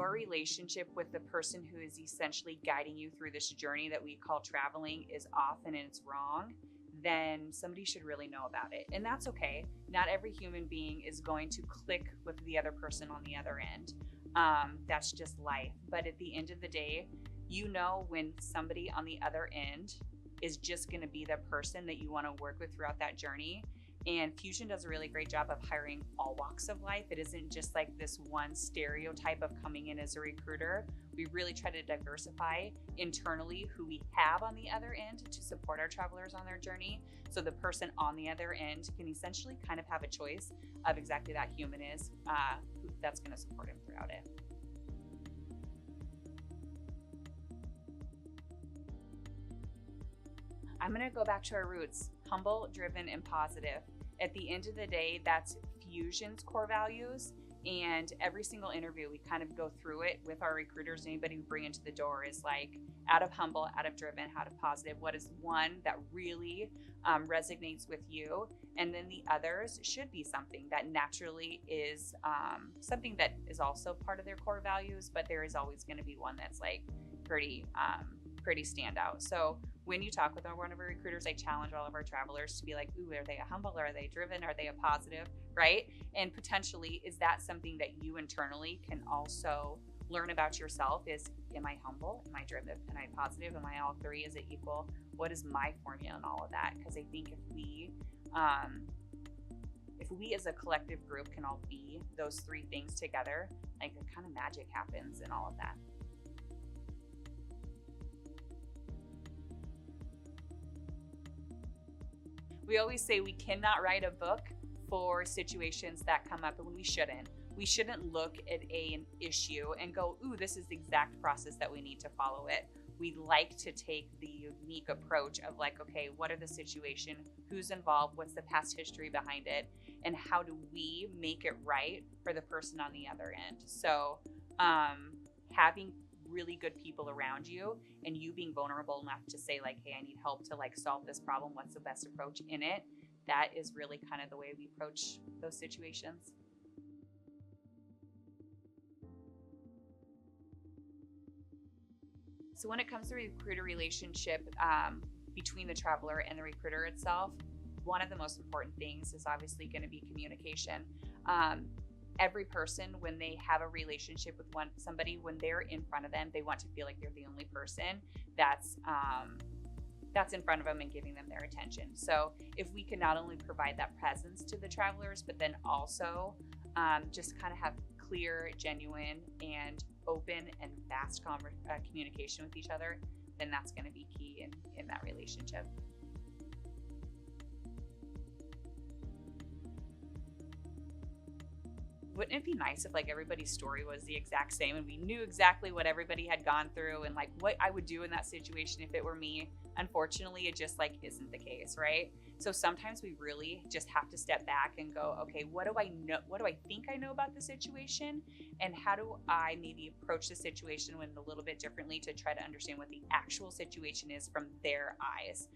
your relationship with the person who is essentially guiding you through this journey that we call traveling is off and it's wrong, then somebody should really know about it. And that's okay. Not every human being is going to click with the other person on the other end. That's just life. But at the end of the day, you know when somebody on the other end is just going to be the person that you want to work with throughout that journey. And Fusion does a really great job of hiring all walks of life. It isn't just like this one stereotype of coming in as a recruiter. We really try to diversify internally who we have on the other end to support our travelers on their journey. So the person on the other end can essentially kind of have a choice of exactly that human is that's going to support him throughout it. I'm going to go back to our roots: humble, driven, and positive. At the end of the day, that's Fusion's core values. And every single interview, we kind of go through it with our recruiters. Anybody we bring into the door is like, out of humble, out of driven, out of positive. What is one that really resonates with you? And then the others should be something that naturally is something that is also part of their core values, but there is always going to be one that's like pretty standout. So when you talk with one of our recruiters, I challenge all of our travelers to be like, ooh, are they a humble? Are they driven? Are they a positive? Right? And potentially, is that something that you internally can also learn about yourself? Is, am I humble? Am I driven? Am I positive? Am I all three? Is it equal? What is my formula and all of that? Because I think if we as a collective group can all be those three things together, like the kind of magic happens in all of that. We always say we cannot write a book for situations that come up, and we shouldn't. We shouldn't look at an issue and go, ooh, this is the exact process that we need to follow it. We like to take the unique approach of like, okay, what are the situation? Who's involved? What's the past history behind it? And how do we make it right for the person on the other end? So having really good people around you and you being vulnerable enough to say like, hey, I need help to like solve this problem. What's the best approach in it? That is really kind of the way we approach those situations. So when it comes to recruiter relationship between the traveler and the recruiter itself, one of the most important things is obviously going to be communication. Every person, when they have a relationship with somebody, when they're in front of them, they want to feel like they're the only person that's in front of them and giving them their attention. So if we can not only provide that presence to the travelers, but then also just kind of have clear, genuine, and open and fast communication with each other, then that's going to be key in that relationship. Wouldn't it be nice if like everybody's story was the exact same and we knew exactly what everybody had gone through and like what I would do in that situation if it were me? Unfortunately, it just like isn't the case, right? So sometimes we really just have to step back and go, okay, what do I know? What do I think I know about the situation? And how do I maybe approach the situation a little bit differently to try to understand what the actual situation is from their eyes?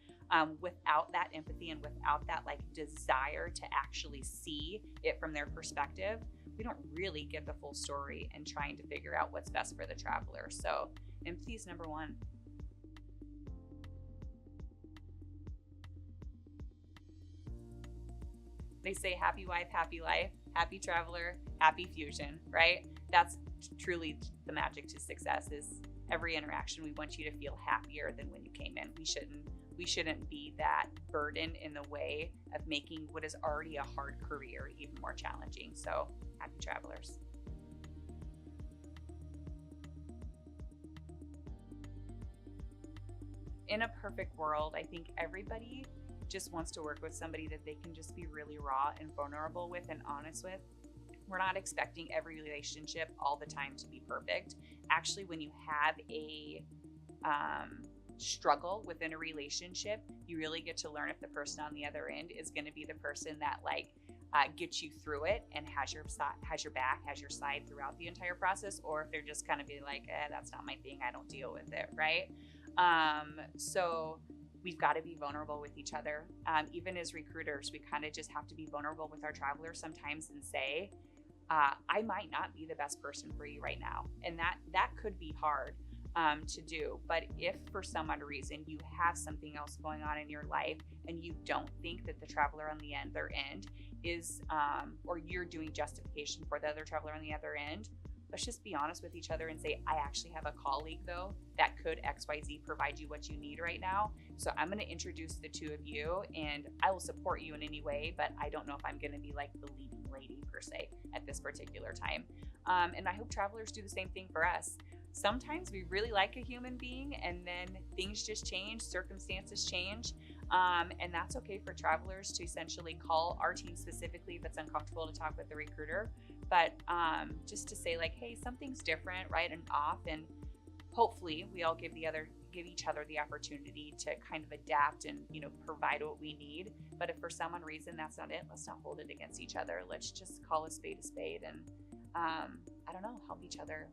Without that empathy and without that like desire to actually see it from their perspective, we don't really get the full story and trying to figure out what's best for the traveler. So empathy is number one. They say happy wife, happy life, happy traveler, happy Fusion, right? That's truly the magic to success. Is every interaction we want you to feel happier than when you came in. We shouldn't be that burden in the way of making what is already a hard career even more challenging. So happy travelers. In a perfect world, I think everybody just wants to work with somebody that they can just be really raw and vulnerable with and honest with. We're not expecting every relationship all the time to be perfect. Actually, when you have a struggle within a relationship, you really get to learn if the person on the other end is going to be the person that like gets you through it and has your back, has your side throughout the entire process, or if they're just kind of be like, that's not my thing, I don't deal with it, right? So we've got to be vulnerable with each other. Even as recruiters, we kind of just have to be vulnerable with our travelers sometimes and say, I might not be the best person for you right now. And that could be hard to do. But if for some odd reason you have something else going on in your life and you don't think that the traveler on the other end is, or you're doing justification for the other traveler on the other end, let's just be honest with each other and say, I actually have a colleague though that could XYZ provide you what you need right now. So I'm going to introduce the two of you and I will support you in any way, but I don't know if I'm going to be like the leading lady per se at this particular time. And I hope travelers do the same thing for us. Sometimes we really like a human being and then things just change, circumstances change. And that's okay for travelers to essentially call our team specifically if it's uncomfortable to talk with the recruiter. But just to say like, hey, something's different, right, and off, and hopefully we all give each other the opportunity to kind of adapt and, you know, provide what we need. But if for some reason that's not it, let's not hold it against each other. Let's just call a spade and I don't know, help each other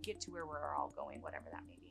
get to where we're all going, whatever that may be.